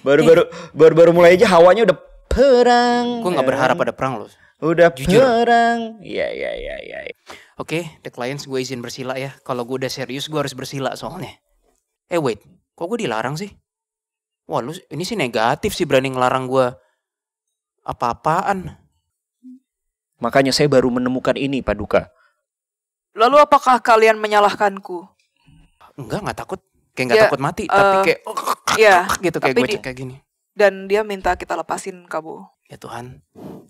Baru mulai aja hawanya udah perang. Gue nggak berharap ada perang loh. Udah jujur. Perang. Iya. Oke, the clients, gue izin bersila ya. Kalau gue udah serius gue harus bersila soalnya. Wait, kok gue dilarang sih? Wah lu ini sih negatif sih, berani ngelarang gue. Apa-apaan? Makanya saya baru menemukan ini, Paduka. Lalu apakah kalian menyalahkanku? Enggak takut. Kayak nggak takut mati, tapi kayak gitu, kayak gue cek kayak gini. Dan dia minta kita lepasin Kabu. Ya Tuhan,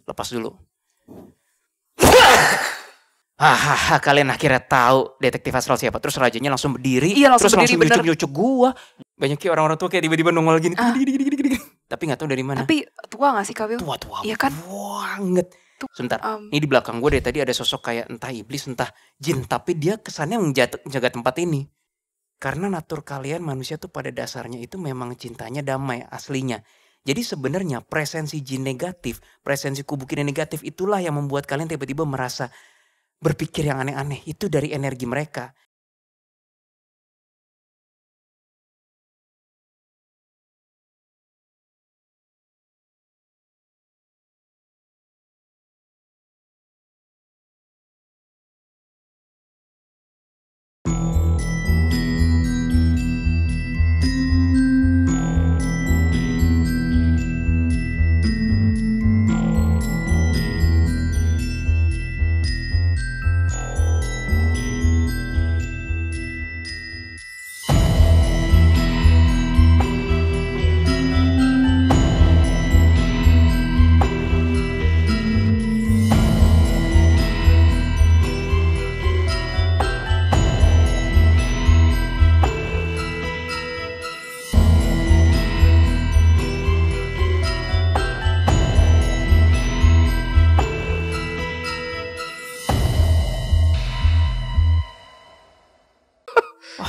lepas dulu. Kalian akhirnya tahu detektif Astral siapa. Terus rajanya langsung berdiri. Iya, langsung terus berdiri, langsung nyucuk gua. Banyak kayak orang-orang tua kayak tiba-tiba nongol gini. Tapi gak tahu dari mana. Tapi tua gak sih Kawil? Tua iya kan? Banget. Sebentar, ini di belakang gue dari tadi ada sosok kayak entah iblis entah jin. Tapi dia kesannya menjaga tempat ini. Karena natur kalian manusia tuh pada dasarnya itu memang cintanya damai aslinya. Jadi sebenarnya presensi jin negatif, presensi kubu kini negatif itulah yang membuat kalian tiba-tiba merasa berpikir yang aneh-aneh. Itu dari energi mereka.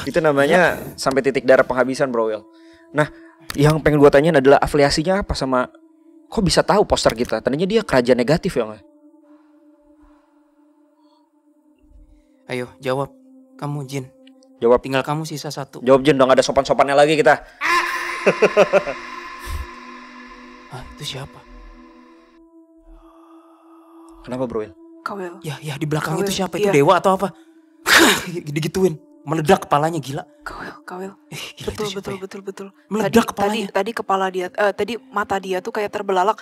Itu namanya sampai titik darah penghabisan, Bro Will. Nah, yang pengen gue tanyain adalah afiliasinya apa sama, kok bisa tahu poster kita? Tadinya dia kerajaan negatif ya nggak? Ayo jawab, kamu Jin. Jawab. Tinggal kamu sisa satu. Jawab Jin, dong, ada sopan-sopannya lagi kita. Itu siapa? Kenapa, Bro Will? Kawil. Ya di belakang Kawil, itu siapa? iya. Itu dewa atau apa? Digituin. Meledak kepalanya, gila. Kawil. Gila, Betul. Meledak kepalanya. Tadi kepala dia, tadi mata dia tuh kayak terbelalak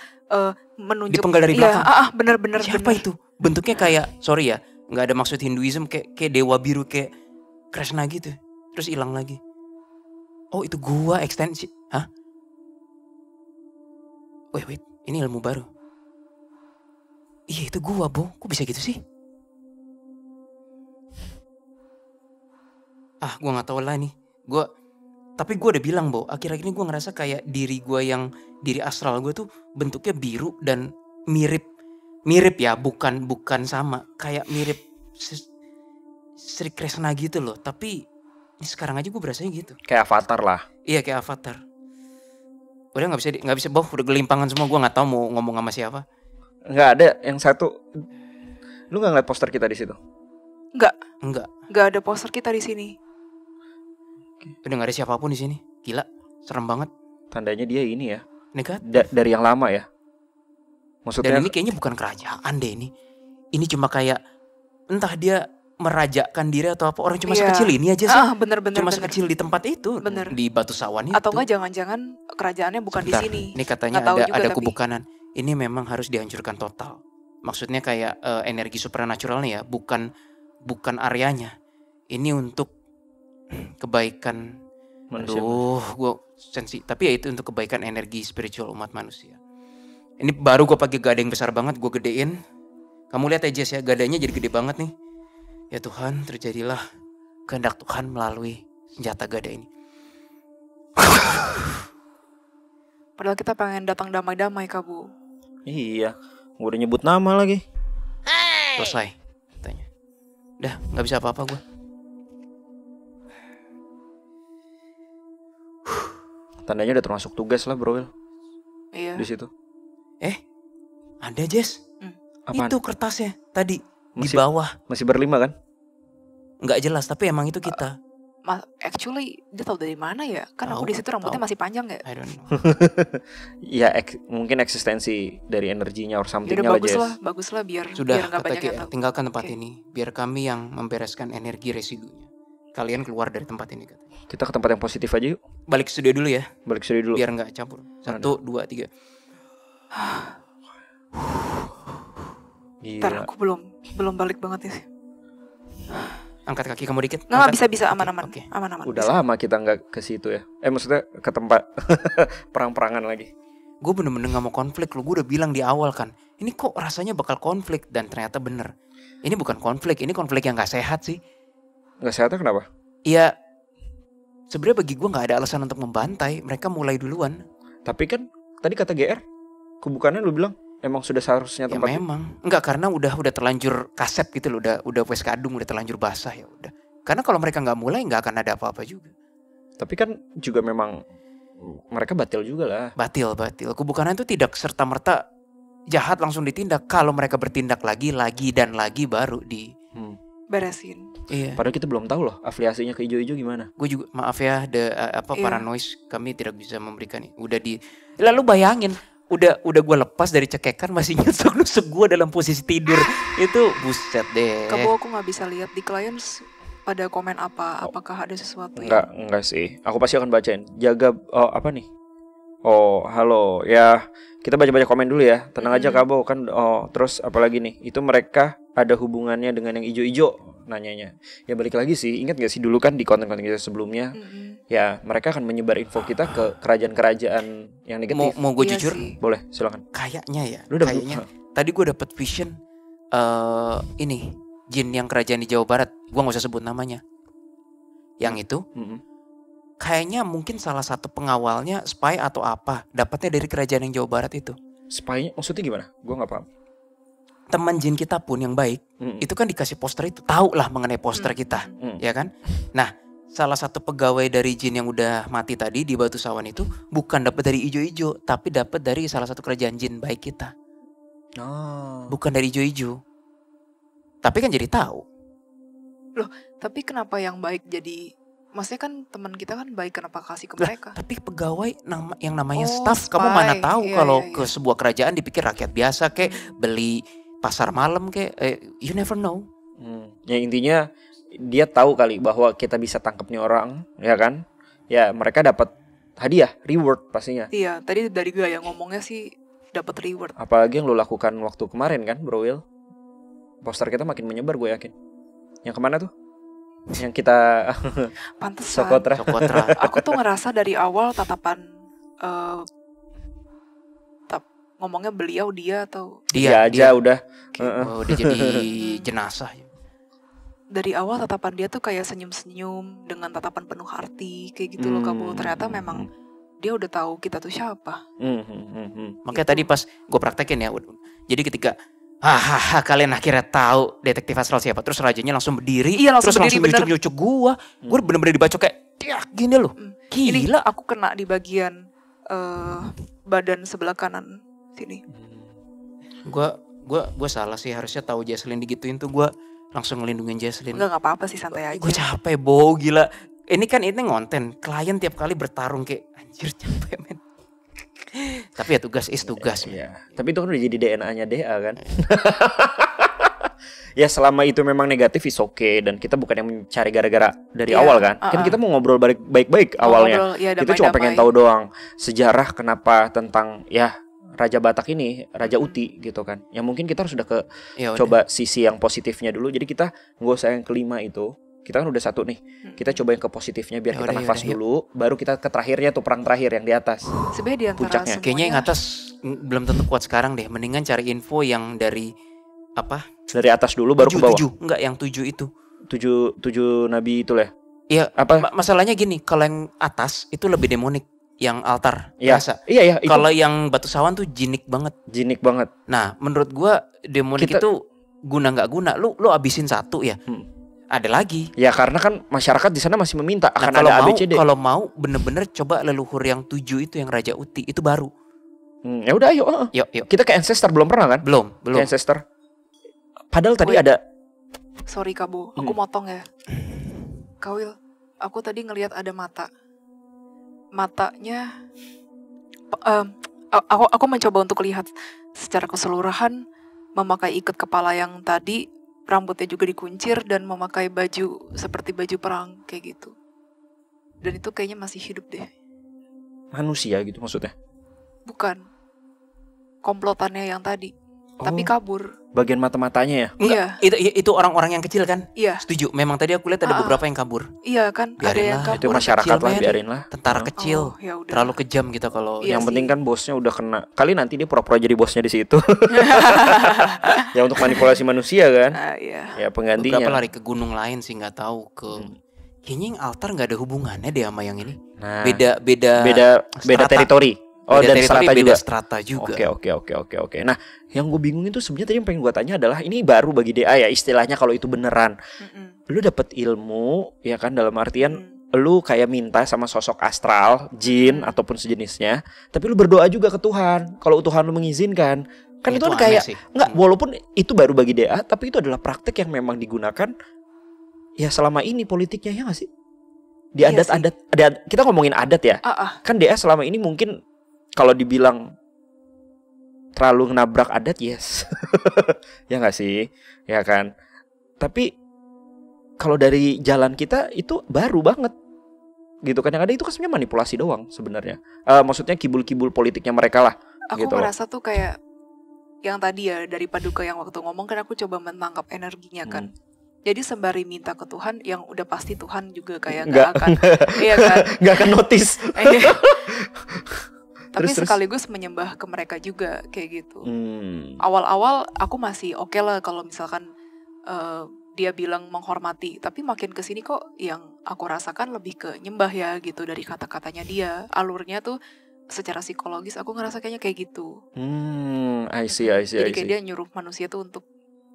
menunjuk. Dipenggal dari belakang. Bener. Siapa itu? Bentuknya kayak, sorry ya, nggak ada maksud Hinduism, kayak dewa biru kayak Krishna gitu. Terus hilang lagi. Oh itu gua ekstensi. Hah? Wait, ini ilmu baru. Iya itu gua, Bo. Kok bisa gitu sih? Gue nggak tahu lah nih. Tapi gue udah bilang, Bo. Akhir-akhir ini gue ngerasa kayak diri gue yang diri astral gue tuh bentuknya biru dan mirip ya, bukan sama. Kayak mirip Sri Krishna gitu loh. Tapi ini sekarang aja gue berasanya gitu. Kayak avatar lah. Iya kayak avatar. Udah nggak bisa, Bo. Udah gelimpangan semua. Gue nggak tahu mau ngomong sama siapa. Nggak ada yang satu. Lu nggak ngeliat poster kita di situ? Enggak ada poster kita di sini. Udah gak ada siapapun di sini. Gila, serem banget. Tandanya dia ini ya. Negatif. Dari yang lama ya. Maksudnya. Dan ini kayaknya bukan kerajaan deh ini. Ini cuma kayak entah dia merajakan diri atau apa. Orang cuma sekecil ini aja sih. Bener. Cuma sekecil di tempat itu. Bener. Di Batu Sawan itu. Atau enggak jangan-jangan kerajaannya bukan Sebentar, di sini. Ini katanya ada kebukanan. Ini memang harus dihancurkan total. Maksudnya kayak energi supernatural nih ya. Bukan areanya. Ini untuk kebaikan manusia. Gue sensi. Tapi ya itu untuk kebaikan energi spiritual umat manusia. Ini baru gue pakai gada yang besar banget. Gue gedein. Kamu lihat aja ya, gadanya jadi gede banget nih. Ya Tuhan, terjadilah kehendak Tuhan melalui senjata gada ini. Padahal kita pengen datang damai-damai, Kabu. Iya, gue udah nyebut nama lagi. Selesai katanya. Udah, nggak bisa apa-apa gue. Tandanya udah termasuk tugas lah, Bro Will. Iya. Di situ. Ada Jess. Apaan? Itu kertasnya tadi di bawah. Masih berlima kan? Nggak jelas, tapi emang itu kita. Actually dia tahu dari mana ya? Kan aku Tahu, di situ rambutnya tahu. masih panjang ya. I don't know. Ya mungkin eksistensi dari energinya or Ya somethingnya udah lah, bagus lah biar Sudah, nggak kata banyak Ki, yang tahu. tinggalkan tempat Oke. ini. Biar kami yang membereskan energi residunya. Kalian keluar dari tempat ini, katanya. Kita ke tempat yang positif aja yuk. Balik ke studio dulu ya, Balik studio dulu. biar nggak campur. 1, 2, 3. Ntar Gila. aku belum balik banget sih. Angkat kaki kamu dikit. Nggak Angkat. bisa Oke, aman-aman. oke. Aman-aman. Udah bisa. lama kita nggak ke situ ya. Maksudnya ke tempat perang-perangan lagi. Gue bener-bener gak mau konflik lo. Gue udah bilang di awal kan, ini kok rasanya bakal konflik. Dan ternyata bener, ini bukan konflik, ini konflik yang gak sehat sih. Nggak sehatnya kenapa? Ya sebenarnya bagi gue gak ada alasan untuk membantai. Mereka mulai duluan. Tapi kan tadi kata GR, kubukannya lu bilang emang sudah seharusnya Ya tempat memang enggak, karena udah terlanjur kasep gitu loh. Udah wes kadung, udah terlanjur basah ya udah. Karena kalau mereka gak mulai gak akan ada apa-apa juga. Tapi kan juga memang mereka batil juga lah. Batil. Kebukanan itu tidak serta-merta jahat langsung ditindak. Kalau mereka bertindak lagi dan lagi baru di Beresin. Iya. Padahal kita belum tahu loh afiliasinya ke ijo-ijo gimana. Gue juga maaf ya, Iya. paranoid kami tidak bisa memberikan. Udah lalu bayangin, udah gue lepas dari cekekan masih nusuk gue dalam posisi tidur. Itu buset deh. Kamu aku nggak bisa lihat di clients pada komen apa. Apakah ada sesuatu Enggak sih. Aku pasti akan bacain. Jaga apa nih? Oh, halo. Ya, kita baca-baca komen dulu ya. Tenang aja Kabo kan. Oh, terus apalagi nih? Itu mereka ada hubungannya dengan yang ijo-ijo nanyanya. Ya balik lagi sih. Ingat gak sih dulu kan di konten-konten kita sebelumnya? Ya, mereka akan menyebar info kita ke kerajaan-kerajaan yang negatif. Mau gue Iya jujur, sih. Boleh, silakan. kayaknya ya. Lu udah Kayaknya tadi gue dapet vision ini jin yang kerajaan di Jawa Barat. Gue nggak usah sebut namanya. Yang itu kayaknya mungkin salah satu pengawalnya spy atau apa. Dapatnya dari kerajaan yang Jawa Barat itu. Spy-nya maksudnya gimana? Gua enggak paham. Teman jin kita pun yang baik itu kan dikasih poster itu, tahu lah mengenai poster kita, ya kan? Nah, salah satu pegawai dari jin yang udah mati tadi di Batu Sawan itu bukan dapat dari ijo-ijo, tapi dapat dari salah satu kerajaan jin baik kita. Oh. Bukan dari ijo-ijo. Tapi kan jadi tahu. Tapi kenapa yang baik jadi? Maksudnya kan teman kita kan baik, kenapa kasih ke mereka? Tapi pegawai yang namanya Oh, staff, spy. kamu mana tahu Iya, kalau iya, ke iya. sebuah kerajaan dipikir rakyat biasa kayak beli pasar malam kayak you never know. Ya intinya dia tahu kali bahwa kita bisa tangkap nih orang, ya kan? Ya mereka dapat hadiah, reward pastinya. Iya, tadi dari gaya ngomongnya sih dapat reward. Apalagi yang lo lakukan waktu kemarin kan, Bro Will. Poster kita makin menyebar, gue yakin. Yang kemana tuh? Yang kita Pantesan. Sokotra. Sokotra. Aku tuh ngerasa dari awal tatapan ngomongnya beliau dia atau Dia aja udah. Oh, dia jadi jenazah. dari awal tatapan dia tuh kayak senyum-senyum dengan tatapan penuh arti kayak gitu loh kamu. Ternyata memang dia udah tahu kita tuh siapa. Makanya tadi pas gue praktekin ya. Jadi ketika hahaha kalian akhirnya tahu detektif Asral siapa, terus rajanya langsung berdiri, Iya, langsung terus berdiri, bener. nyucuk gue bener-bener dibacok kayak tiak gini loh. Ini Gila. aku kena di bagian badan sebelah kanan sini. Gue salah sih, harusnya tahu Jesslyn digituin tuh gue langsung ngelindungin Jesslyn. Enggak apa-apa sih, santai aja. Gue capek Bo, gila. Ini kan ngonten, klien tiap kali bertarung kayak anjir capek men. Tapi ya tugas is tugas. Iya. Tapi itu kan udah jadi DNA-nya DA kan. Ya selama itu memang negatif is okay. Dan kita bukan yang mencari gara-gara dari Iya, awal kan. Kan kita mau ngobrol baik-baik Mau awalnya. ngobrol, ya, Kita cuma damai-damai. pengen tahu doang sejarah kenapa tentang ya Raja Batak ini, Raja Uti gitu kan. Yang mungkin kita harus udah ke Ya udah. coba sisi yang positifnya dulu. Jadi kita nggak usah yang kelima itu. Kita kan udah satu nih. Kita coba yang ke positifnya biar Ya kita udah, nafas ya udah, dulu. Baru kita ke terakhirnya tuh, perang terakhir yang di atas. Sebenarnya di antara Puncaknya. semuanya Kayaknya yang atas belum tentu kuat sekarang deh. Mendingan cari info yang dari apa? Dari atas dulu baru ke bawah. 7. Enggak, yang 7 itu. Tujuh nabi itu lah. Iya, Apa? masalahnya gini, kalau yang atas itu lebih demonik, yang altar Iya. biasa. Iya itu Kalau yang Batu Sawan tuh jinik banget. jinik banget. Nah, menurut gua demonik Kita- itu guna nggak guna. Lu abisin satu ya. Ada lagi. Ya karena kan masyarakat di sana masih meminta Nah, akan kalau ada mau ABCD. kalau mau bener-bener coba leluhur yang 7 itu yang Raja Uti itu baru. Ya udah ayo. Yuk. Kita ke Ancestor belum pernah kan? Belum. Ke Ancestor. Padahal tadi Wait. ada sorry Kabo, aku motong ya. Kawil, aku tadi ngelihat ada matanya. Aku mencoba untuk lihat secara keseluruhan, memakai ikat kepala yang tadi, rambutnya juga dikuncir dan memakai baju seperti baju perang kayak gitu. Dan itu kayaknya masih hidup deh. Manusia gitu maksudnya? Bukan. Komplotannya yang tadi. Tapi kabur. Bagian mata-matanya ya? Iya. Itu orang-orang yang kecil kan? Iya. Setuju. Memang tadi aku lihat ada beberapa yang kabur. Iya kan, ada Biarin yang lah, kabur. Itu masyarakat kecil, lah, men. biarin lah. Tentara kecil. Oh, ya udah. Terlalu kejam kita kalau Iya yang sih. penting kan bosnya udah kena. Kali nanti dia pura-pura jadi bosnya di situ. Ya untuk manipulasi manusia kan? Iya. Ya penggantinya. beberapa lari ke gunung lain sih, nggak tahu ke. Kayaknya yang altar nggak ada hubungannya deh sama yang ini. Nah, Beda beda strata. teritori. Oh, Beda dan teritori, strata beda juga. strata juga. Oke. Nah, yang gue bingung itu sebenarnya tadi yang pengen gue tanya adalah ini baru bagi DA ya istilahnya kalau itu beneran. Lu dapet ilmu ya kan dalam artian lu kayak minta sama sosok astral, jin ataupun sejenisnya, tapi lu berdoa juga ke Tuhan. Kalau Tuhan lu mengizinkan, kan itu kan aneh kayak sih. enggak, walaupun itu baru bagi DA, tapi itu adalah praktek yang memang digunakan ya selama ini politiknya ya nggak sih? Di Iya adat-adat, kita ngomongin adat ya. Kan DA selama ini mungkin kalau dibilang terlalu nabrak adat, yes. Ya nggak sih? Ya kan? Tapi kalau dari jalan kita itu baru banget. Gitu kan, yang ada itu kan sebenarnya manipulasi doang sebenarnya. Maksudnya kibul-kibul politiknya mereka lah. Aku gitu ngerasa tuh kayak yang tadi ya, dari Paduka yang waktu ngomong kan aku coba menangkap energinya kan. Jadi sembari minta ke Tuhan, yang udah pasti Tuhan juga kayak nggak akan, iya kan? Nggak akan notice. Tapi Terus. sekaligus menyembah ke mereka juga kayak gitu. Awal-awal aku masih oke lah kalau misalkan dia bilang menghormati, tapi makin kesini kok yang aku rasakan lebih ke nyembah ya gitu dari kata-katanya dia. Alurnya tuh secara psikologis aku ngerasa kayaknya kayak gitu. I see. Jadi kayak dia nyuruh manusia tuh untuk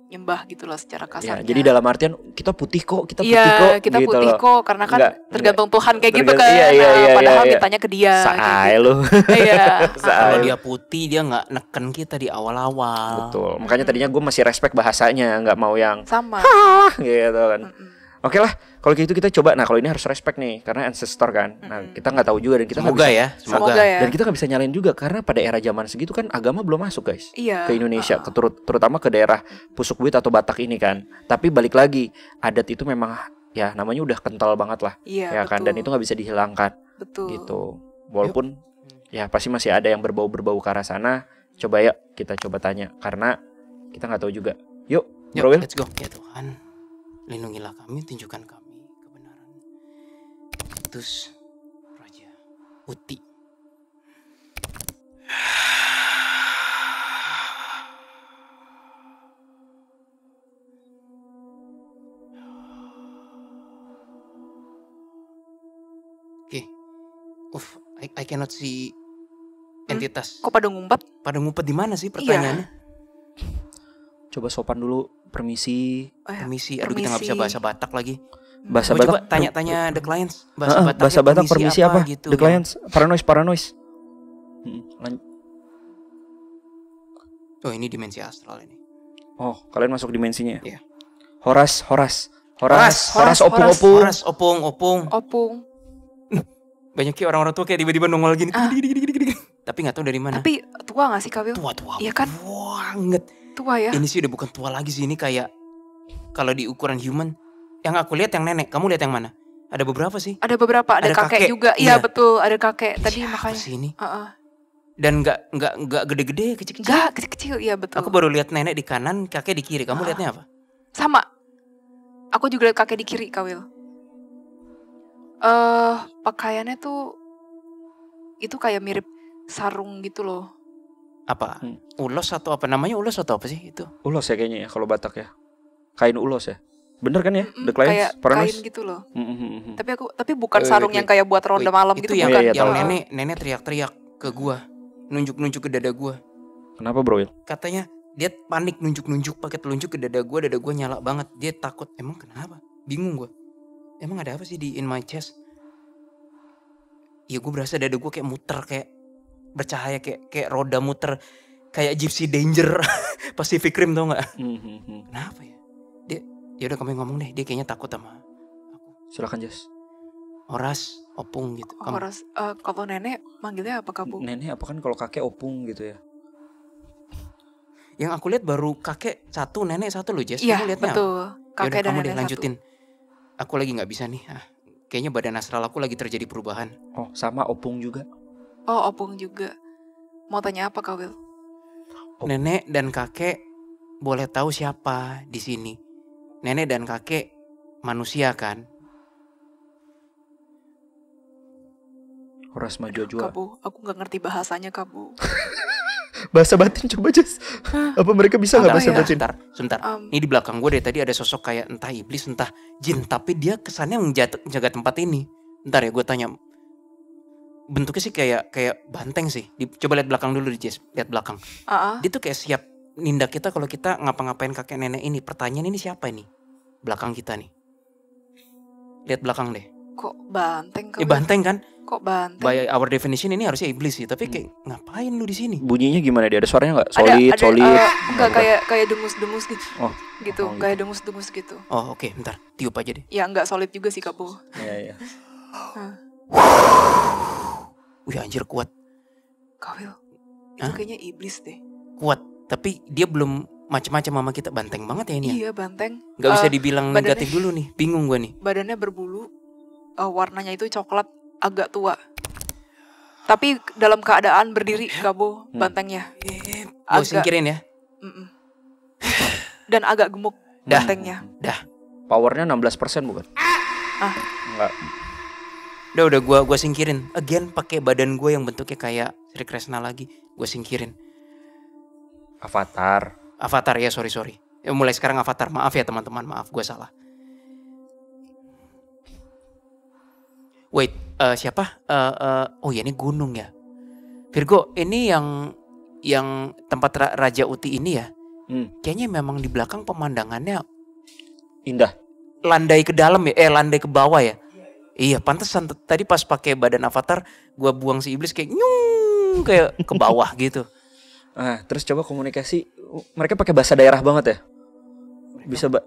nyembah gitu lah secara kasarnya. Ya, jadi dalam artian kita putih kok, kita kita gitu putih loh. kok, karena kan tergantung Tuhan kayak gitu kan. Iya, Padahal mintanya ke dia. Saai gitu. lu. Iya. Kalau dia putih, dia nggak neken kita di awal-awal. Betul. Makanya tadinya gue masih respect bahasanya, nggak mau yang sama. Gitu kan. Oke lah, kalau gitu kita coba. Nah, kalau ini harus respect nih, karena ancestor kan. Nah, kita nggak tahu juga dan kita nggak Semoga bisa. ya, Semoga ya. Dan kita nggak bisa nyalain juga karena pada era zaman segitu kan agama belum masuk guys. Iya. Ke Indonesia, terutama ke daerah Pusukbuit atau Batak ini kan. Tapi balik lagi, adat itu memang ya namanya udah kental banget lah. Iya, ya kan, betul. dan itu nggak bisa dihilangkan. Betul. Gitu. Walaupun ya pasti masih ada yang berbau-berbau ke arah sana. Coba ya kita coba tanya karena kita nggak tahu juga. Yuk, Bro Will. Let's go. Ya Tuhan, lindungilah kami, tunjukkan kami kebenaran. Terus Raja Uti. Oke. I cannot see entitas. Kok pada ngumpet? Pada ngumpet di mana sih pertanyaannya? Coba sopan dulu, permisi. Permisi. Aduh, kita nggak bisa bahasa Batak lagi. Bahasa Coba Batak. tanya the clients. Bahasa Batak permisi apa? Gitu, The clients. Paranoid. Oh, ini dimensi astral ini. Oh, kalian masuk dimensinya. Iya. Horas, opung. Opung. Banyak kayak orang-orang tua kayak tiba-tiba nongol gini. Tapi nggak tahu dari mana. Tapi tua gak sih Kak Wil? Tua. Iya kan? Banget. Tua ya. Ini sih udah bukan tua lagi sih, ini kayak kalau di ukuran human. Yang aku lihat yang nenek, kamu lihat yang mana? Ada beberapa sih. Ada beberapa, ada kakek juga. Iya betul, ada kakek. Tadi siapa makanya. sih ini? Dan nggak gede-gede, kecil-kecil. Enggak, kecil-kecil, iya betul. Aku baru lihat nenek di kanan, kakek di kiri. Kamu lihatnya apa? Sama. Aku juga lihat kakek di kiri, Kak Wil. Pakaiannya tuh itu kayak mirip sarung gitu loh. Apa? Ulos atau apa namanya? Ulos atau apa sih itu? Ulos ya kayaknya ya kalau Batak ya. Kain ulos ya. Bener kan ya? The Kayak clients, paranoid. kain gitu loh. Tapi bukan sarung yang wait. kayak buat ronde malam Itu gitu, yang, bukan. Iya, yang tahu. nenek teriak-teriak ke gua, nunjuk-nunjuk ke dada gua. Kenapa Bro Will? Katanya dia panik nunjuk-nunjuk pakai telunjuk ke dada gua nyala banget. Dia takut. Emang kenapa? Bingung gua. Emang ada apa sih di in my chest? Ya gua berasa dada gua kayak muter, kayak bercahaya, kayak roda muter, kayak Gypsy Danger Pacific Rim, tau nggak? Hmm. Kenapa ya? Dia udah, kamu yang ngomong deh. Dia kayaknya takut sama aku. Silakan Jas. Horas, Opung gitu. Horas. Kalau nenek manggilnya apa Kak Bu? Nenek apa kan kalau kakek opung gitu ya. Yang aku lihat baru kakek satu, nenek satu loh, Jess. Iya, Kamu lihatnya betul. apa? Kakek Yaudah, dan kamu deh nenek lanjutin. Aku lagi nggak bisa nih. Kayaknya badan astral aku lagi terjadi perubahan. Oh, sama opung juga. satu. Oh, opung juga. Mau tanya apa Kak Will? Nenek dan kakek boleh tahu siapa di sini? Nenek dan kakek manusia kan? Horas maju Kak jua. Bu, aku nggak ngerti bahasanya Kak Bu. Bahasa batin coba Jess. Apa mereka bisa nggak bahasa ya? batin? Sebentar. Ini di belakang gue deh tadi ada sosok kayak entah iblis entah jin, tapi dia kesannya menjaga tempat ini. Bentar ya, gue tanya. Bentuknya sih kayak banteng sih. Coba lihat belakang dulu, Jess. Lihat belakang. Dia tuh kayak siap nindak kita kalau kita ngapa-ngapain kakek nenek ini. Pertanyaan ini siapa ini? Belakang kita nih. Lihat belakang deh. Kok banteng Kak? Banteng kan? Kok banteng? By our definition ini harusnya iblis sih, tapi kayak ngapain lu di sini? Bunyinya gimana dia? Ada suaranya nggak? Ada, Solid. Enggak kayak dengus-dengus gitu. Oh, gitu, oh, kayak dengus-dengus gitu. Oh oke, bentar. Tiup aja deh. Ya enggak solid juga sih Kak Bu. Iya. Wih anjir kuat. Kak Will, itu kayaknya iblis deh. Kuat, tapi dia belum macam-macam sama kita. Banteng banget ya ini ya. Iya banteng. Gak bisa dibilang negatif dulu nih. Bingung gue nih. Badannya berbulu, warnanya itu coklat, agak tua. Tapi dalam keadaan berdiri Kak Bu, bantengnya. Gue singkirin ya. Dan agak gemuk bantengnya. Powernya 16% bukan? Enggak. Udah gue singkirin. Again pakai badan gue yang bentuknya kayak Sri Kresna lagi. Gue singkirin. Avatar ya, sorry. Mulai sekarang Avatar. Maaf ya teman-teman, maaf gue salah. Wait, siapa? Oh ya ini gunung ya. Virgo, ini yang tempat Raja Uti ini ya. Kayaknya memang di belakang pemandangannya indah. Landai ke dalam ya, landai ke bawah ya. Iya, pantesan tadi pas pakai badan Avatar, gue buang si iblis kayak nyung kayak ke bawah gitu. Terus coba komunikasi, mereka pakai bahasa daerah banget ya.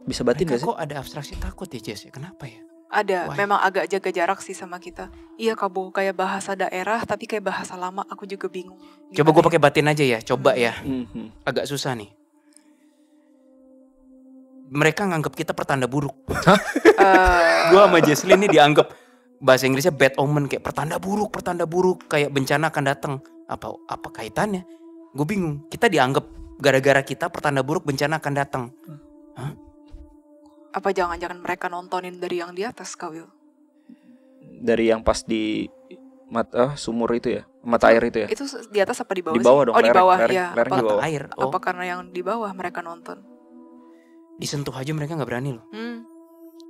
Bisa batin gak sih? Kok ada abstraksi takut ya Jess? Kenapa ya? Ada, memang agak jaga jarak sih sama kita. Iya Kak Bu, kayak bahasa daerah tapi kayak bahasa lama, aku juga bingung. Coba gue pakai batin aja ya, coba ya. Agak susah nih. Mereka nganggap kita pertanda buruk. Gue sama Jesslyn nih dianggap bahasa Inggrisnya bad omen, kayak pertanda buruk, kayak bencana akan datang. Apa kaitannya? Gue bingung. Kita dianggap gara-gara kita pertanda buruk bencana akan datang. Apa jangan-jangan mereka nontonin dari yang di atas Kak Will? Dari yang pas di sumur itu ya, mata air itu ya? Itu di atas apa di bawah? Di bawah dong. Di bawah ya. Di bawah. Air. Apa karena yang di bawah mereka nonton? Disentuh aja mereka nggak berani loh.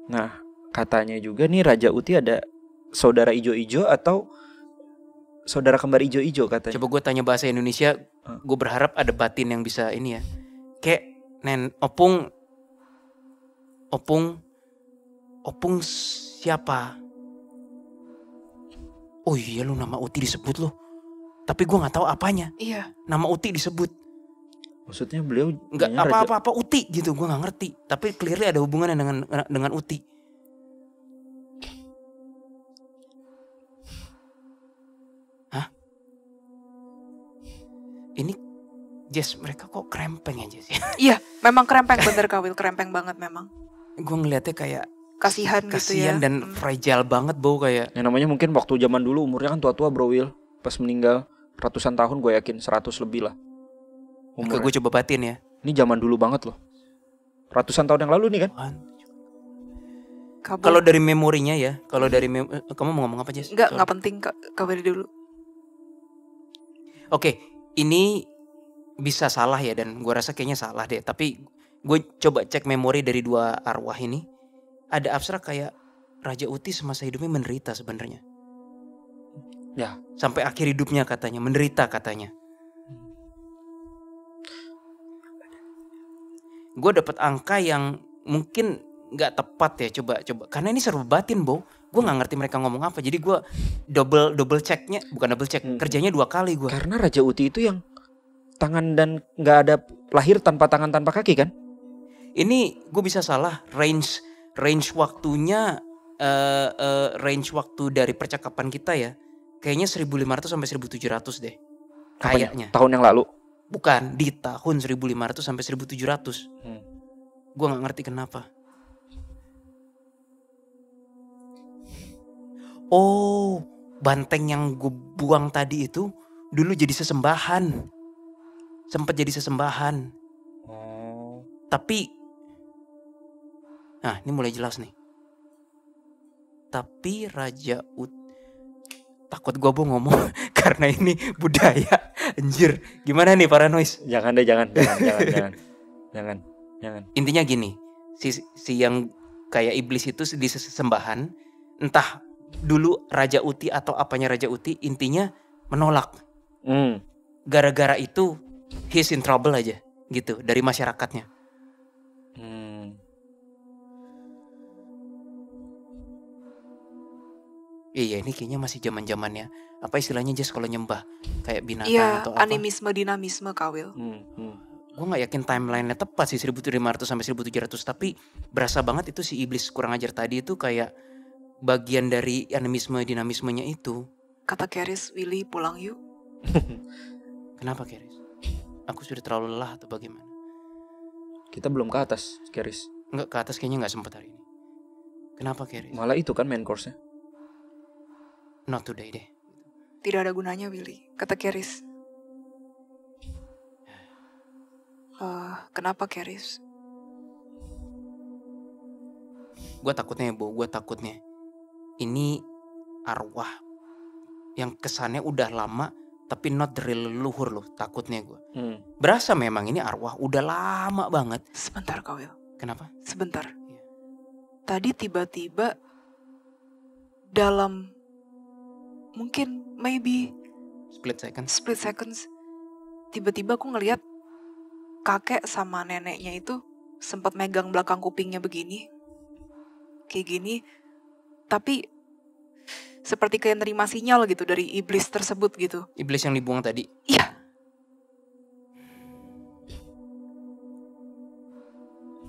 Nah, katanya juga nih Raja Uti ada saudara ijo-ijo atau saudara kembar ijo-ijo katanya. Coba gue tanya bahasa Indonesia, gue berharap ada batin yang bisa ini ya. Kayak Opung siapa? Oh iya lu nama Uti disebut loh. Tapi gue nggak tahu apanya. Iya. Nama Uti disebut. Maksudnya beliau nggak apa-apa Uti gitu, gue nggak ngerti. Tapi clearly ada hubungannya dengan Uti. Hah? Ini Jess, mereka kok krempeng ya Jess? Iya, memang krempeng bener Kak Will, krempeng banget memang. Gue ngeliatnya kayak kasihan gitu ya. Dan fragile banget bau kayak. Yang namanya mungkin waktu zaman dulu umurnya kan tua-tua Bro Will. Pas meninggal ratusan tahun, gue yakin 100 lebih lah. Gue coba batin ya. Ini zaman dulu banget loh. Ratusan tahun yang lalu nih kan. Kalau dari memorinya ya, kamu mau ngomong apa Jess? Enggak penting Kak Will dulu. Oke, ini bisa salah ya, dan gue rasa kayaknya salah deh. Tapi gue coba cek memori dari dua arwah ini. Ada abstrak kayak Raja Uti semasa hidupnya menderita sebenarnya. Ya. Sampai akhir hidupnya katanya menderita katanya. Gue dapat angka yang mungkin nggak tepat ya, coba karena ini serba batin Bo. Gue nggak ngerti mereka ngomong apa, jadi gue double checknya, bukan double check, kerjanya 2 kali gue. Karena Raja Uti itu yang tangan dan nggak ada, lahir tanpa tangan tanpa kaki kan? Ini gue bisa salah, range waktunya range waktu dari percakapan kita ya, kayaknya 1500 sampai 1700 deh. Apanya? Kayaknya. Tahun yang lalu. Bukan, di tahun 1500 sampai 1700. Gue gak ngerti kenapa. Oh, banteng yang gue buang tadi itu dulu jadi sesembahan. Sempat jadi sesembahan. Tapi, nah ini mulai jelas nih. Tapi Raja takut gue ngomong karena ini budaya. Anjir, gimana nih Paranois? Jangan deh, jangan. Intinya gini, si yang kayak iblis itu di sesembahan, entah dulu Raja Uti atau apanya Raja Uti, intinya menolak. Gara-gara itu he's in trouble aja gitu dari masyarakatnya. Iya, ini kayaknya masih zaman-zamannya apa istilahnya Jess kalau nyembah kayak binatang atau apa? Iya, animisme dinamisme Kawil. Gue nggak yakin timelinenya tepat sih 1500 sampai 1700, tapi berasa banget itu si iblis kurang ajar tadi itu kayak bagian dari animisme dinamismenya itu. Kata Keris, Willy pulang yuk. Kenapa Keris? Aku sudah terlalu lelah atau bagaimana? Kita belum ke atas, Keris. Enggak, ke atas kayaknya nggak sempat hari ini. Kenapa Keris? Malah itu kan main course-nya. Not today deh. Tidak ada gunanya Willy, kata Keris. Kenapa Keris? Gue takutnya ini arwah yang kesannya udah lama tapi not the real leluhur loh, takutnya gue. Berasa memang ini arwah udah lama banget. Sebentar Kawil. Kenapa? Sebentar. Iya. Tadi tiba-tiba dalam mungkin maybe split seconds tiba-tiba aku ngelihat kakek sama neneknya itu sempat megang belakang kupingnya begini, kayak gini, tapi seperti kayak nerima sinyal gitu dari iblis tersebut gitu. Iblis yang dibuang tadi? Iya.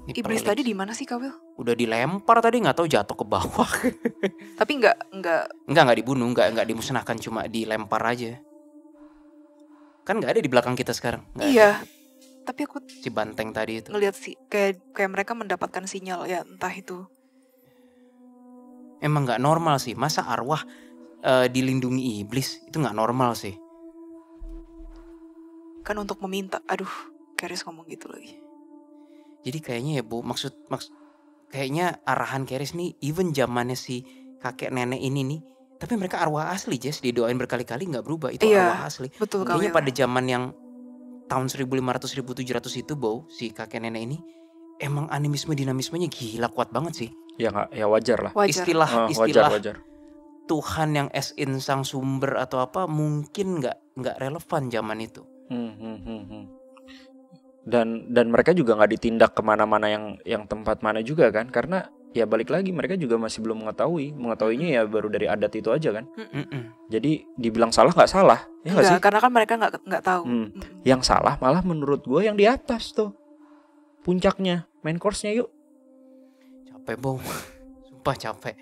Iblis tadi di mana sih Kawil? Udah dilempar tadi, nggak tahu jatuh ke bawah. Tapi nggak dibunuh, nggak dimusnahkan, cuma dilempar aja. Kan nggak ada di belakang kita sekarang. Iya. Tapi aku si banteng tadi itu ngelihat kayak mereka mendapatkan sinyal ya, entah itu. Emang nggak normal sih, masa arwah dilindungi iblis, itu nggak normal sih. Kan untuk meminta, aduh, Keris ngomong gitu lagi. Jadi kayaknya ya Bu, maksud kayaknya arahan Keris nih, even zamannya si kakek nenek ini nih, tapi mereka arwah asli, Jess, didoain berkali-kali nggak berubah, itu arwah asli. Betul, kayaknya pada zaman yang tahun 1500-1700 itu, Bu, si kakek nenek ini emang animisme dinamismenya gila kuat banget sih. Ya nggak, ya wajar lah. Istilah wajar. Tuhan yang as in sang sumber atau apa mungkin nggak relevan zaman itu. Dan mereka juga nggak ditindak kemana-mana yang tempat mana juga kan, karena ya balik lagi mereka juga masih belum mengetahuinya ya baru dari adat itu aja kan. Jadi dibilang salah nggak salah, ya nggak sih? Karena kan mereka nggak tahu. Yang salah malah menurut gue yang di atas tuh, puncaknya, main course-nya yuk. Capek Bong, sumpah capek.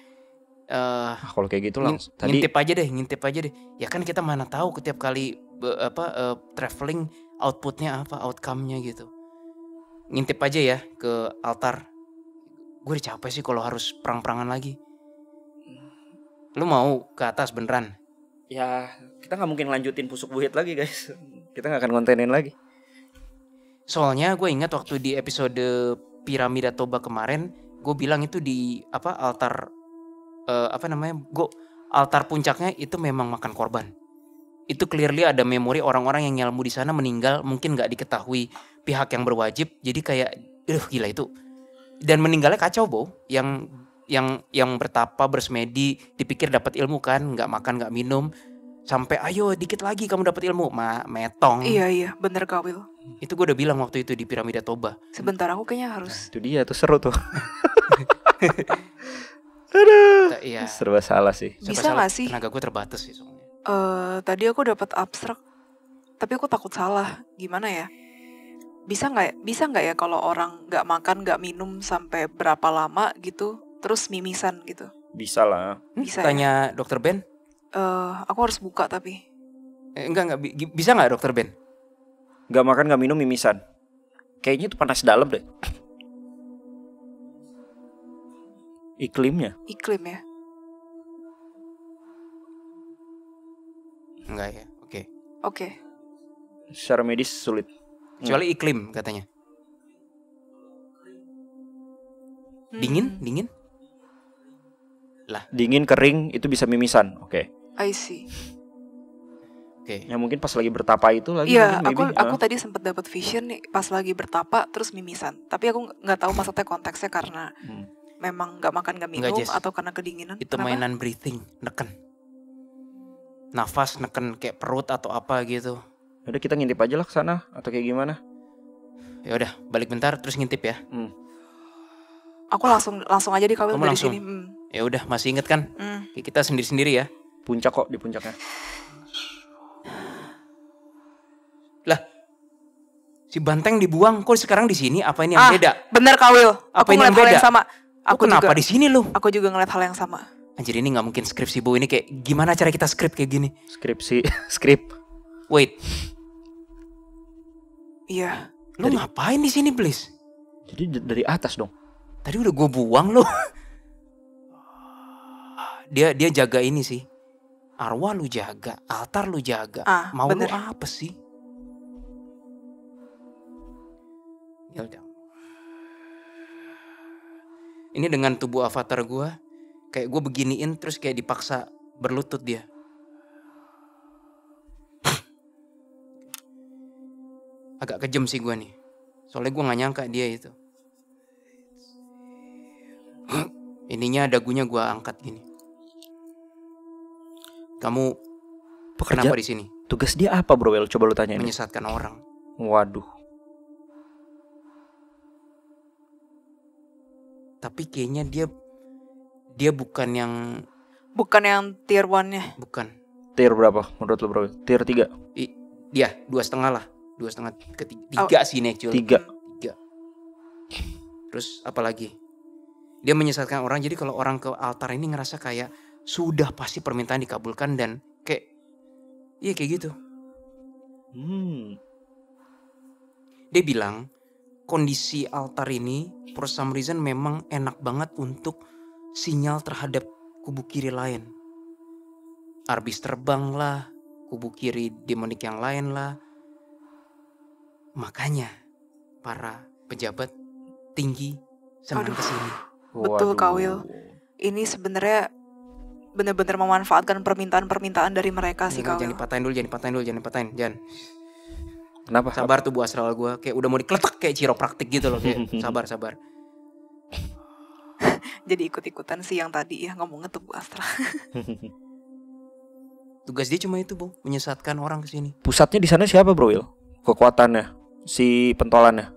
Kalau kayak gitu langsung ngintip aja deh. Ya kan kita mana tahu setiap kali traveling outputnya apa, outcome-nya gitu. Ngintip aja ya ke altar. Gue udah capek sih kalau harus perang-perangan lagi. Lu mau ke atas beneran? Ya kita nggak mungkin lanjutin pusuk buhit lagi guys. Kita nggak akan kontenin lagi. Soalnya gue ingat waktu di episode Piramida Toba kemarin, gue bilang itu di altar altar puncaknya itu memang makan korban. Itu clearly ada memori orang-orang yang nyelmu di sana meninggal, mungkin nggak diketahui pihak yang berwajib. Jadi kayak, gila itu. Dan meninggalnya kacau, Bo. Yang bertapa, bersemedi, dipikir dapat ilmu kan, nggak makan, nggak minum, sampai ayo dikit lagi kamu dapat ilmu, metong. Iya, bener Kawil. Itu gue udah bilang waktu itu di Piramida Toba. Sebentar, aku kayaknya harus. Itu dia tuh seru tuh. Iya. Serba salah sih. Bisa nggak sih? Tenaga gue terbatas sih soalnya. Tadi aku dapat abstrak, tapi aku takut salah. Gimana ya? Bisa nggak ya kalau orang nggak makan nggak minum sampai berapa lama gitu, terus mimisan gitu? Bisa lah. Bisa Tanya dokter Ben. Aku harus buka tapi. Enggak bisa nggak dokter Ben? Gak makan gak minum mimisan. Kayaknya itu panas dalam deh. Iklimnya. Iklim ya. Enggak ya. Oke. Secara medis sulit. Kecuali iklim katanya. Dingin? Dingin, kering itu bisa mimisan. Oke. I see. Oke. Ya mungkin pas lagi bertapa itu lagi. Iya, mungkin, aku tadi sempat dapat vision nih pas lagi bertapa terus mimisan. Tapi aku nggak tahu maksudnya konteksnya karena memang nggak makan nggak minum Enggak, Jess. atau karena kedinginan. Itu Kenapa? mainan breathing, neken. Nafas neken kayak perut atau apa gitu. Udah kita ngintip aja lah ke sana atau kayak gimana? Ya udah, balik bentar terus ngintip ya. Aku langsung aja dikawin Kamu dari langsung? sini. Ya udah, masih inget kan? Kayak kita sendiri-sendiri ya. Puncak kok, di puncaknya. Lah, si banteng dibuang, kok sekarang di sini? Apa ini yang beda? Bener Kawil. Apa Aku ini yang ngeliat hal beda? yang sama. Aku kenapa di sini lu? Aku juga ngeliat hal yang sama. Anjir, ini nggak mungkin skrip sih Bu. Ini kayak gimana cara kita skrip kayak gini? Skrip. Wait, Iya. lu ngapain di sini, please? Jadi dari atas dong. Tadi udah gue buang lu. Dia jaga ini sih. Arwah lu jaga, altar lu jaga. Mau bener. lu apa sih? Ya udah. Ini dengan tubuh avatar gue, kayak gue beginiin terus kayak dipaksa berlutut dia. Agak kejam sih gue nih. Soalnya gue gak nyangka dia itu. Ininya dagunya gue angkat gini. Kamu kenapa di sini? Tugas dia apa bro? Coba lu tanya ini. Menyesatkan orang. Waduh. Tapi kayaknya dia bukan yang tier 1-nya. bukan. Tier berapa menurut lu bro? Tier 3? Dia 2,5 lah. 2,5 ke 3 sih nih actually. 3. Terus apa lagi? Dia menyesatkan orang. Jadi kalau orang ke altar ini ngerasa kayak sudah pasti permintaan dikabulkan dan kayak iya kayak gitu. Dia bilang kondisi altar ini for some reason memang enak banget untuk sinyal terhadap kubu kiri lain. Arbis terbang lah, kubu kiri demonik yang lain lah. Makanya para pejabat tinggi senang kesini. Betul Kawil. Ini sebenarnya benar-benar memanfaatkan permintaan-permintaan dari mereka sih Kawil. Jangan dipatahin. Jangan. Kenapa? Sabar tubuh astral gue kayak udah mau dikeletak kayak chiropraktik gitu loh. Kayak sabar. Jadi ikut-ikutan sih yang tadi ya ngomongnya tubuh astral. Tugas dia cuma itu Bu, menyesatkan orang kesini. Pusatnya di sana siapa bro Will? Kekuatannya, si pentolannya.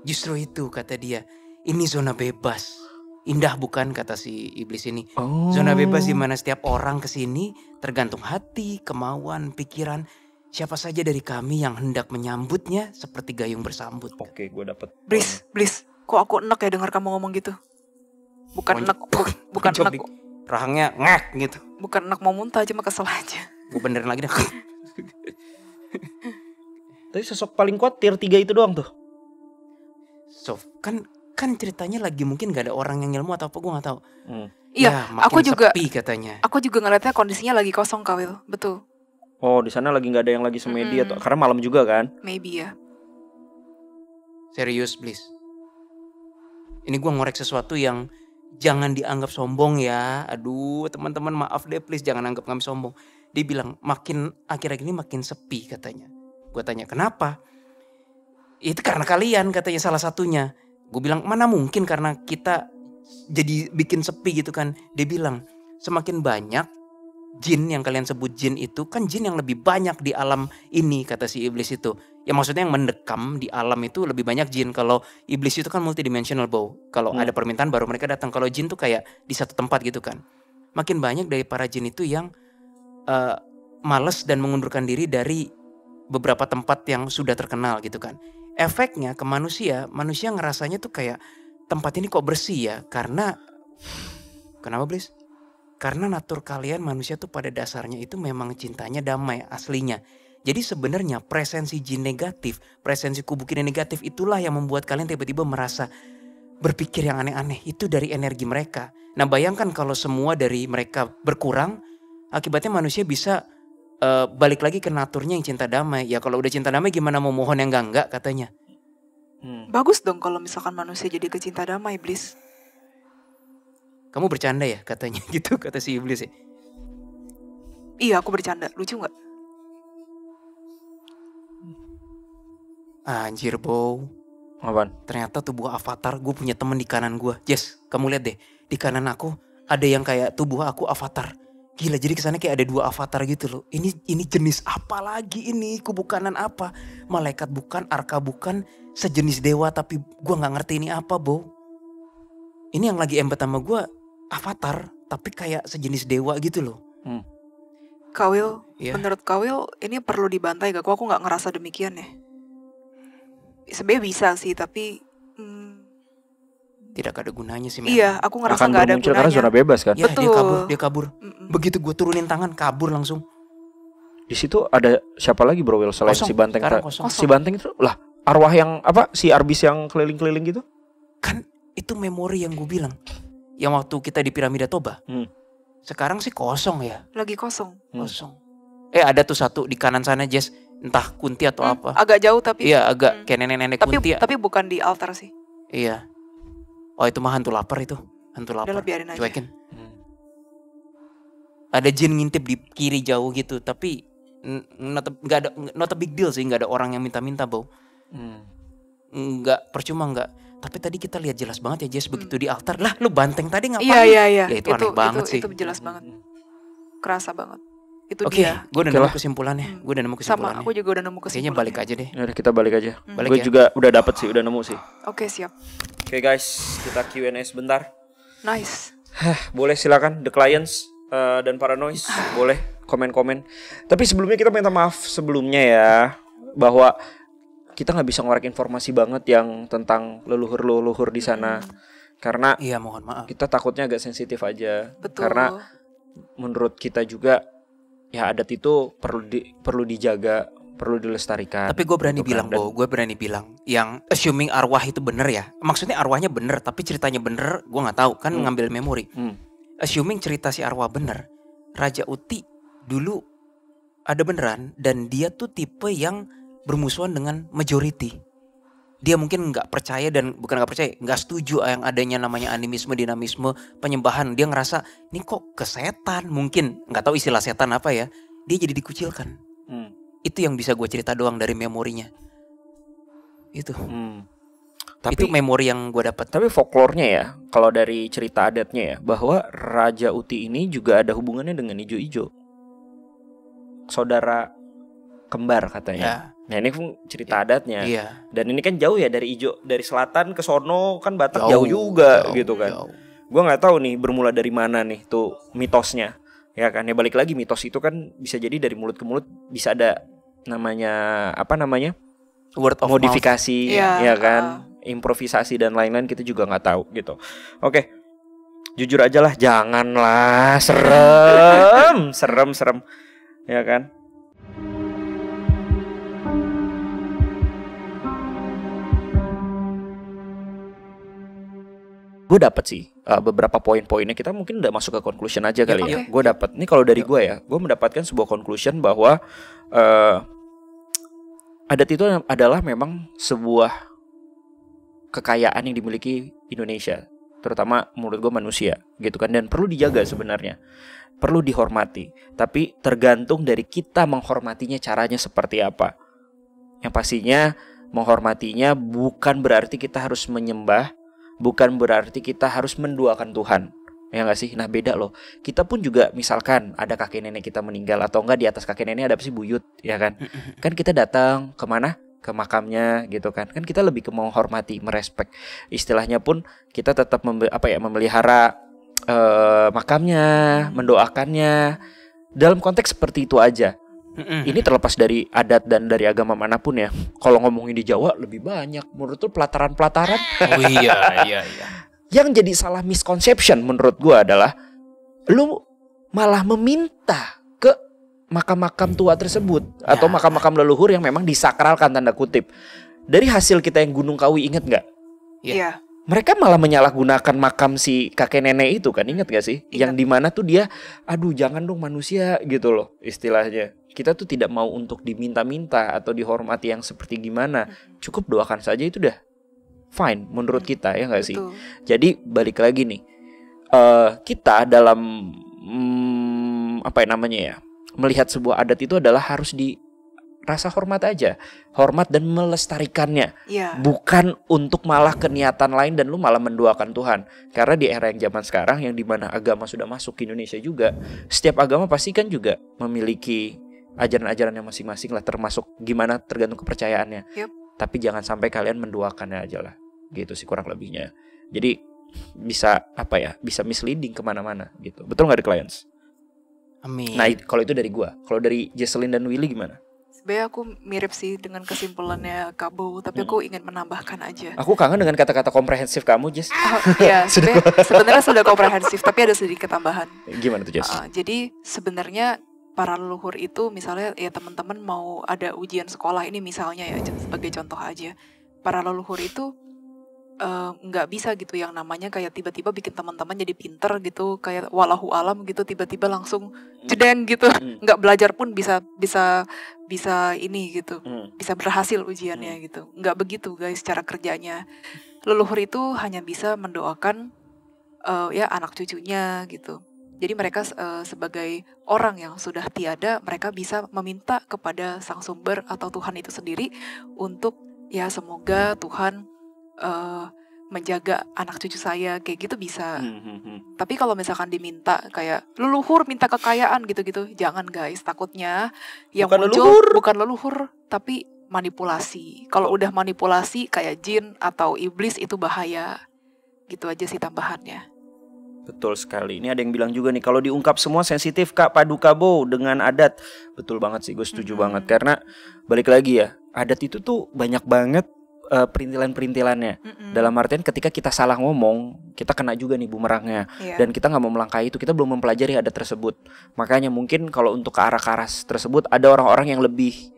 Justru itu kata dia. Ini zona bebas. Indah bukan kata si iblis ini. Zona bebas di mana setiap orang kesini tergantung hati, kemauan, pikiran. Siapa saja dari kami yang hendak menyambutnya seperti gayung bersambut. Oke, gue dapet. Bliss, kok aku enek ya dengar kamu ngomong gitu? Bukan enek. Rahangnya ngek gitu. Bukan enek mau muntah aja, mah kesel aja. Gue benerin lagi dah. Tapi sosok paling kuat tier 3 itu doang tuh. So, kan ceritanya lagi mungkin gak ada orang yang ilmu atau apa gue gak tahu. Iya, ya, aku juga sepi katanya. Aku juga ngeliatnya kondisinya lagi kosong Kawil, betul. Oh, di sana lagi nggak ada yang lagi semedi atau karena malam juga kan? Maybe ya. Serius, please. Ini gue ngorek sesuatu yang jangan dianggap sombong ya. Aduh, teman-teman maaf deh, please jangan anggap kami sombong. Dia bilang makin akhir-akhir ini makin sepi katanya. Gue tanya kenapa? Itu karena kalian katanya salah satunya. Gue bilang mana mungkin karena kita jadi bikin sepi gitu kan. Dia bilang semakin banyak jin yang kalian sebut jin itu kan jin yang lebih banyak di alam ini kata si iblis itu. Ya maksudnya yang mendekam di alam itu lebih banyak jin. Kalau iblis itu kan multidimensional Bow. Kalau ada permintaan baru mereka datang. Kalau jin tuh kayak di satu tempat gitu kan. Makin banyak dari para jin itu yang males dan mengundurkan diri dari beberapa tempat yang sudah terkenal gitu kan. Efeknya ke manusia ngerasanya tuh kayak tempat ini kok bersih ya. Karena kenapa Bliss? Karena natur kalian manusia tuh pada dasarnya itu memang cintanya damai aslinya. Jadi sebenarnya presensi jin negatif, presensi kubu kiri negatif itulah yang membuat kalian tiba-tiba merasa berpikir yang aneh-aneh. Itu dari energi mereka. Nah bayangkan kalau semua dari mereka berkurang, akibatnya manusia bisa balik lagi ke naturnya yang cinta damai. Ya kalau udah cinta damai gimana mau mohon yang enggak katanya. Bagus dong kalau misalkan manusia jadi kecinta damai, Iblis. Kamu bercanda ya katanya gitu, kata si iblis ya. Iya aku bercanda, lucu gak? Anjir Bow. Apaan? Ternyata tubuh avatar, gue punya temen di kanan gue. Jess, kamu lihat deh, di kanan aku ada yang kayak tubuh aku avatar. Gila, jadi kesannya kayak ada 2 avatar gitu loh. Ini jenis apa lagi ini? Kubu kanan apa? Malaikat bukan, arka bukan, sejenis dewa tapi gue nggak ngerti ini apa, Bow. Ini yang lagi embed sama gue avatar, tapi kayak sejenis dewa gitu loh. Kawil, Iya. menurut Kawil ini perlu dibantai gak? Kok aku gak ngerasa demikian ya? Sebenarnya bisa sih, tapi Tidak ada gunanya sih memang. iya, aku ngerasa Akan gak ada bermuncul karena gunanya. zona bebas kan. Ya, Betul. dia kabur. Begitu gue turunin tangan, kabur langsung. Di situ ada siapa lagi bro Will selain Kosong, si Banteng? sekarang kosong. Si Banteng itu lah arwah yang apa? Si Arbis yang keliling-keliling gitu? Kan itu memori yang gue bilang. Yang waktu kita di Piramida Toba. Sekarang sih kosong ya. Lagi kosong. Kosong. Ada tuh satu di kanan sana Jess. Entah Kunti atau apa. Agak jauh tapi. Iya agak kayak nenek-nenek Kunti. Tapi bukan di altar sih. Iya. Oh itu mah hantu lapar itu. Hantu lapar. Udah biarin aja. Cuekin. Ada jin ngintip di kiri jauh gitu. Tapi not a big deal sih. Gak ada orang yang minta-minta Bow. Enggak, percuma enggak. Tapi tadi kita lihat jelas banget ya Jess, begitu di altar. Lah lu Banteng tadi ngapain? Iya. Ya itu aneh banget sih. Itu jelas banget. Kerasa banget. Itu Oke, dia. gue udah nemu kesimpulannya. Sama, aku juga udah nemu kesimpulannya. Kayaknya balik aja deh. Yaudah kita balik aja. Balik Gue ya. juga udah dapet sih, udah nemu sih. Oke, siap. Oke guys, kita Q&A sebentar. Nice. Boleh silakan the clients dan para noise boleh komen-komen. Tapi sebelumnya kita minta maaf sebelumnya ya bahwa kita nggak bisa ngorek informasi banget yang tentang leluhur di sana karena Iya mohon maaf. kita takutnya agak sensitif aja. Betul. Karena menurut kita juga ya adat itu perlu dijaga, perlu dilestarikan. Tapi gue berani gitu kan. bilang, gue berani bilang yang assuming arwah itu bener ya. Maksudnya arwahnya bener, tapi ceritanya bener, gue nggak tahu kan ngambil memori. Assuming cerita si arwah bener, Raja Uti dulu ada beneran dan dia tuh tipe yang bermusuhan dengan majority. Dia mungkin nggak percaya dan bukan nggak percaya, nggak setuju yang adanya namanya animisme, dinamisme, penyembahan. Dia ngerasa ini kok kesetan, mungkin nggak tahu istilah setan apa ya. Dia jadi dikucilkan. Itu yang bisa gue cerita doang dari memorinya. Itu. Tapi Itu memori yang gue dapat. Tapi folklornya ya, kalau dari cerita adatnya ya, bahwa Raja Uti ini juga ada hubungannya dengan ijo-ijo. Saudara kembar katanya. Ya. Nah ini pun cerita adatnya. Iya. Dan ini kan jauh ya dari ijo, dari selatan ke sono kan Batak jauh juga gitu kan. Jauh. Gue nggak tahu nih bermula dari mana nih tuh mitosnya. Ya kan, ya balik lagi mitos itu kan bisa jadi dari mulut ke mulut, bisa ada namanya apa namanya? Word of modifikasi, Iya, ya kan, improvisasi dan lain-lain kita juga nggak tahu gitu. Oke, jujur aja lah, janganlah serem, ya kan. Gue dapet sih beberapa poin-poinnya. Kita mungkin udah masuk ke conclusion aja kali ya. Gue dapet nih kalau dari gue ya, gue mendapatkan sebuah conclusion bahwa adat itu adalah memang sebuah kekayaan yang dimiliki Indonesia, terutama menurut gue manusia gitu kan, dan perlu dijaga sebenarnya, perlu dihormati. Tapi tergantung dari kita menghormatinya, caranya seperti apa. Yang pastinya menghormatinya bukan berarti kita harus menyembah, bukan berarti kita harus menduakan Tuhan. Ya gak sih? Nah beda loh. Kita pun juga misalkan ada kakek nenek kita meninggal, atau enggak di atas kakek nenek ada sih buyut, ya kan? Kan kita datang kemana? Ke makamnya gitu kan. Kan kita lebih ke menghormati, merespek. Istilahnya pun kita tetap memelihara makamnya, mendoakannya. Dalam konteks seperti itu aja. Ini terlepas dari adat dan dari agama manapun ya. Kalau ngomongin di Jawa lebih banyak. Menurut tuh pelataran-pelataran. Oh iya. Yang jadi salah misconception menurut gue adalah lu malah meminta ke makam-makam tua tersebut atau makam-makam leluhur yang memang disakralkan tanda kutip. Dari hasil kita yang Gunung Kawi, inget nggak? Iya. Mereka malah menyalahgunakan makam si kakek nenek itu kan, ingat gak sih? Ingat. Yang dimana tuh dia, aduh jangan dong manusia gitu loh istilahnya. Kita tuh tidak mau untuk diminta-minta atau dihormati yang seperti gimana. Cukup doakan saja itu udah fine menurut kita, ya gak sih? Betul. Jadi balik lagi nih, kita dalam apa namanya ya, melihat sebuah adat itu adalah harus rasa hormat aja, hormat dan melestarikannya, bukan untuk malah keniatan lain dan lu malah menduakan Tuhan. Karena di era yang zaman sekarang yang dimana agama sudah masuk ke Indonesia juga, setiap agama pasti kan juga memiliki ajaran-ajaran yang masing-masing lah, termasuk gimana tergantung kepercayaannya. Tapi jangan sampai kalian menduakannya aja lah, gitu sih kurang lebihnya. Jadi bisa apa ya, bisa misleading kemana-mana gitu. Betul nggak di clients? Amin. Nah kalau itu dari gua, kalau dari Jesselyn dan Willy gimana? Sebenarnya aku mirip sih dengan kesimpulannya Kak Bo, tapi aku ingin menambahkan aja. Aku kangen dengan kata-kata komprehensif kamu, Jess. Iya, sebenarnya sudah komprehensif, tapi ada sedikit tambahan. Gimana tuh, Jess? Jadi sebenarnya para leluhur itu misalnya ya teman-teman mau ada ujian sekolah ini misalnya ya sebagai contoh aja. Para leluhur itu nggak bisa gitu yang namanya kayak tiba-tiba bikin teman-teman jadi pinter gitu, kayak walahu alam gitu tiba-tiba langsung jedeng gitu, nggak belajar pun bisa ini gitu, bisa berhasil ujiannya gitu. Nggak begitu guys cara kerjanya. Leluhur itu hanya bisa mendoakan ya anak cucunya gitu. Jadi mereka sebagai orang yang sudah tiada, mereka bisa meminta kepada sang sumber atau Tuhan itu sendiri untuk ya semoga Tuhan menjaga anak cucu saya, kayak gitu bisa. Tapi kalau misalkan diminta kayak leluhur minta kekayaan gitu-gitu, jangan guys, takutnya yang bukan muncul leluhur. Bukan leluhur tapi manipulasi. Kalau udah manipulasi kayak jin atau iblis itu bahaya. Gitu aja sih tambahannya. Betul sekali. Ini ada yang bilang juga nih, kalau diungkap semua sensitif Kak Paduka Bo dengan adat. Betul banget sih, gue setuju banget. Karena balik lagi ya, adat itu tuh banyak banget perintilan-perintilannya. Dalam artian ketika kita salah ngomong, kita kena juga nih bumerangnya. Dan kita gak mau melangkahi itu, kita belum mempelajari adat tersebut. Makanya mungkin kalau untuk ke arah tersebut, ada orang-orang yang lebih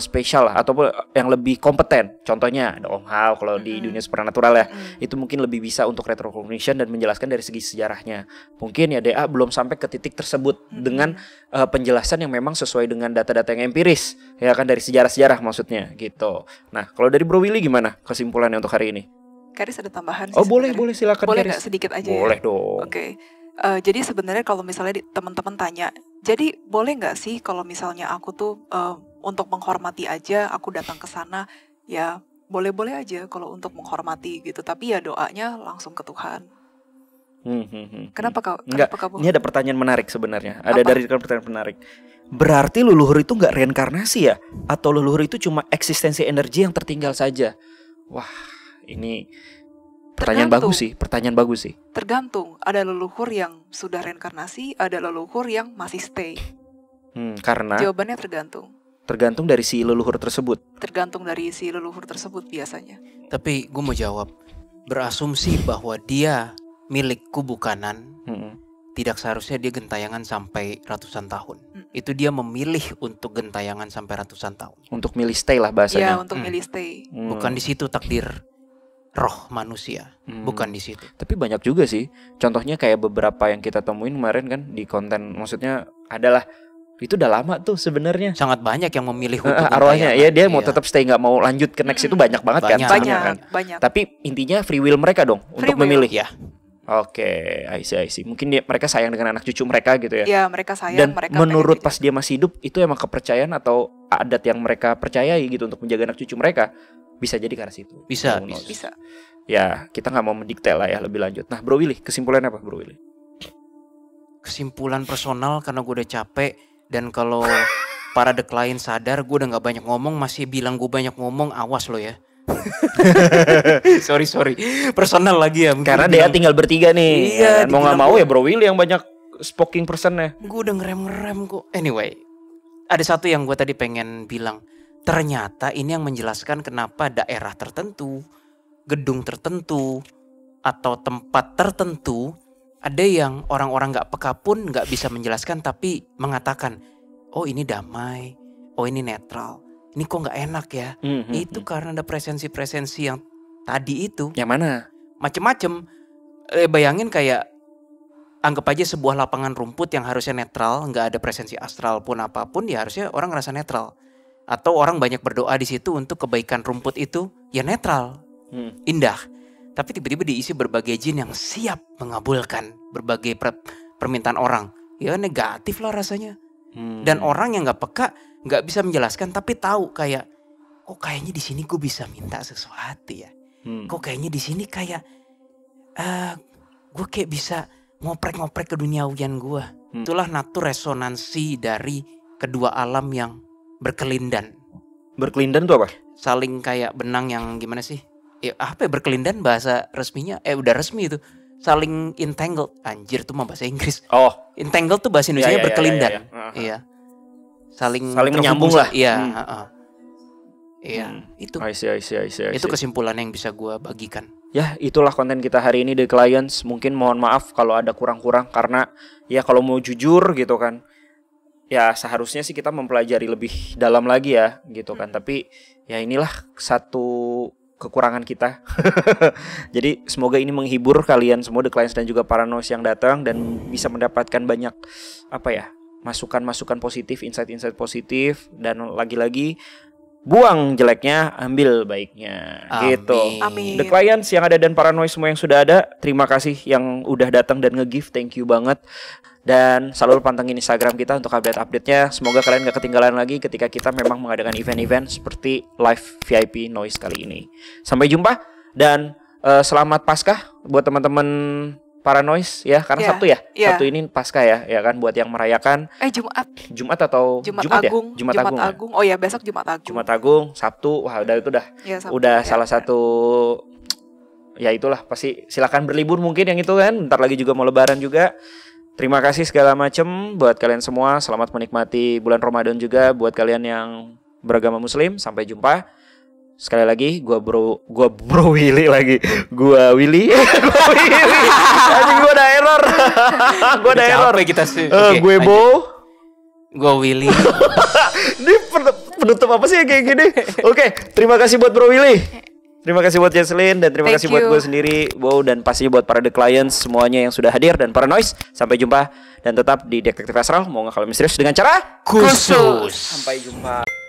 spesial lah, ataupun yang lebih kompeten. Contohnya ada Om Hao kalau di dunia supernatural ya, itu mungkin lebih bisa untuk retrocognition dan menjelaskan dari segi sejarahnya. Mungkin ya DA belum sampai ke titik tersebut dengan penjelasan yang memang sesuai dengan data-data yang empiris, ya kan, dari sejarah-sejarah maksudnya gitu. Nah kalau dari Bro Willy gimana kesimpulannya untuk hari ini? Karis ada tambahan sih. Oh boleh silakan. Boleh nggak sedikit aja? Boleh dong. Oke. Jadi sebenarnya kalau misalnya teman-teman tanya, jadi boleh nggak sih kalau misalnya aku tuh untuk menghormati aja aku datang ke sana, ya boleh-boleh aja kalau untuk menghormati gitu, tapi ya doanya langsung ke Tuhan. Kenapa kau? Ini ada pertanyaan menarik sebenarnya. Ada dari pertanyaan menarik. Berarti leluhur itu nggak reinkarnasi ya? Atau leluhur itu cuma eksistensi energi yang tertinggal saja? Wah, ini pertanyaan bagus sih. Tergantung. Ada leluhur yang sudah reinkarnasi, ada leluhur yang masih stay. Karena jawabannya tergantung dari si leluhur tersebut. Tergantung dari si leluhur tersebut biasanya. Tapi gue mau jawab, berasumsi bahwa dia milik kubu kanan, tidak seharusnya dia gentayangan sampai ratusan tahun. Itu dia memilih untuk gentayangan sampai ratusan tahun. Untuk milih stay lah bahasanya. Ya, untuk milih stay. Bukan di situ takdir roh manusia, bukan di situ. Tapi banyak juga sih. Contohnya kayak beberapa yang kita temuin kemarin kan di konten, maksudnya adalah itu udah lama tuh sebenarnya. Sangat banyak yang memilih untuk arwahnya ya, dia mau tetap stay, nggak mau lanjut ke next itu banyak banget kan. Banyak. Tapi intinya free will mereka dong untuk memilih ya. Oke, I see. Mungkin mereka sayang dengan anak cucu mereka gitu ya. Iya, mereka sayang. Dan mereka menurut pas dia masih hidup, itu emang kepercayaan atau adat yang mereka percayai gitu untuk menjaga anak cucu mereka. Bisa jadi karena situ. Bisa. Ya, kita nggak mau mendikte lah ya lebih lanjut. Nah, Bro Willy, kesimpulannya apa, Bro Willy? Kesimpulan personal karena gue udah capek. Dan kalau para the client sadar gue udah gak banyak ngomong, masih bilang gue banyak ngomong, awas lo ya. sorry personal lagi ya. Karena dia tinggal bertiga nih. Iya, mau gak mau ya Bro Willy yang banyak speaking personnya. Gue udah ngerem kok. Anyway, ada satu yang gue tadi pengen bilang. Ternyata ini yang menjelaskan kenapa daerah tertentu, gedung tertentu, atau tempat tertentu Ada yang orang-orang nggak peka pun nggak bisa menjelaskan tapi mengatakan, oh ini damai, oh ini netral, ini kok nggak enak ya. Itu karena ada presensi-presensi yang tadi itu. Yang mana? Macem-macem. Bayangin kayak anggap aja sebuah lapangan rumput yang harusnya netral, nggak ada presensi astral pun apapun, ya harusnya orang ngerasa netral. Atau orang banyak berdoa di situ untuk kebaikan rumput itu, ya netral, indah. Tapi tiba-tiba diisi berbagai jin yang siap mengabulkan berbagai permintaan orang, ya negatif lah rasanya. Dan orang yang nggak peka, nggak bisa menjelaskan, tapi tahu kayak, kok kayaknya di sini gue bisa minta sesuatu ya. Kok kayaknya di sini kayak gue kayak bisa ngoprek-ngoprek ke duniawian gue. Itulah natur resonansi dari kedua alam yang berkelindan. Berkelindan tuh apa? Saling kayak benang yang gimana sih? Ya, apa ya berkelindan bahasa resminya? Udah resmi itu. Saling entangled. Anjir tuh mah bahasa Inggris. Oh, entangled tuh bahasa Indonesia berkelindan. Iya. Saling menyambung lah. Iya, Iya, itu. I see. Itu kesimpulan yang bisa gue bagikan. Ya, itulah konten kita hari ini The Clients. Mungkin mohon maaf kalau ada kurang-kurang, karena ya kalau mau jujur gitu kan, ya seharusnya sih kita mempelajari lebih dalam lagi ya gitu kan. Tapi ya inilah satu kekurangan kita. Jadi semoga ini menghibur kalian semua The Clients dan juga para noise yang datang, dan bisa mendapatkan banyak masukan-masukan positif, insight-insight positif, dan lagi-lagi buang jeleknya, ambil baiknya. Amin. Gitu. Amin. The Clients yang ada dan para noise semua yang sudah ada, terima kasih yang udah datang dan nge-give, thank you banget. Dan selalu pantengin Instagram kita untuk update-update-nya. Semoga kalian gak ketinggalan lagi ketika kita memang mengadakan event-event seperti live VIP Noise kali ini. Sampai jumpa, dan selamat Paskah buat teman-teman para noise ya, karena Sabtu ya. Sabtu ini Paskah ya kan, buat yang merayakan. Jumat atau Jumat Agung. Ya? Jumat Agung. Oh ya, besok Jumat Agung. Jumat Agung, Sabtu. Wah, udah itu ya, Sabtu, udah salah satu, ya itulah, pasti silakan berlibur mungkin yang itu kan. Bentar lagi juga mau lebaran juga. Terima kasih segala macam buat kalian semua. Selamat menikmati bulan Ramadan juga buat kalian yang beragama Muslim. Sampai jumpa. Sekali lagi, gua bro Willy lagi. Gua Willy. Anjing, gua ada error. Kita sih. Gue Bo. Gua Willy. Ini penutup apa sih kayak gini? Oke, terima kasih buat Bro Willy. Terima kasih buat Jesslyn, dan terima kasih buat gue sendiri, Bo, dan pastinya buat para The Clients semuanya yang sudah hadir, dan para noise. Sampai jumpa, dan tetap di Detektif Astral, mau ngakal misterius dengan cara khusus. Sampai jumpa.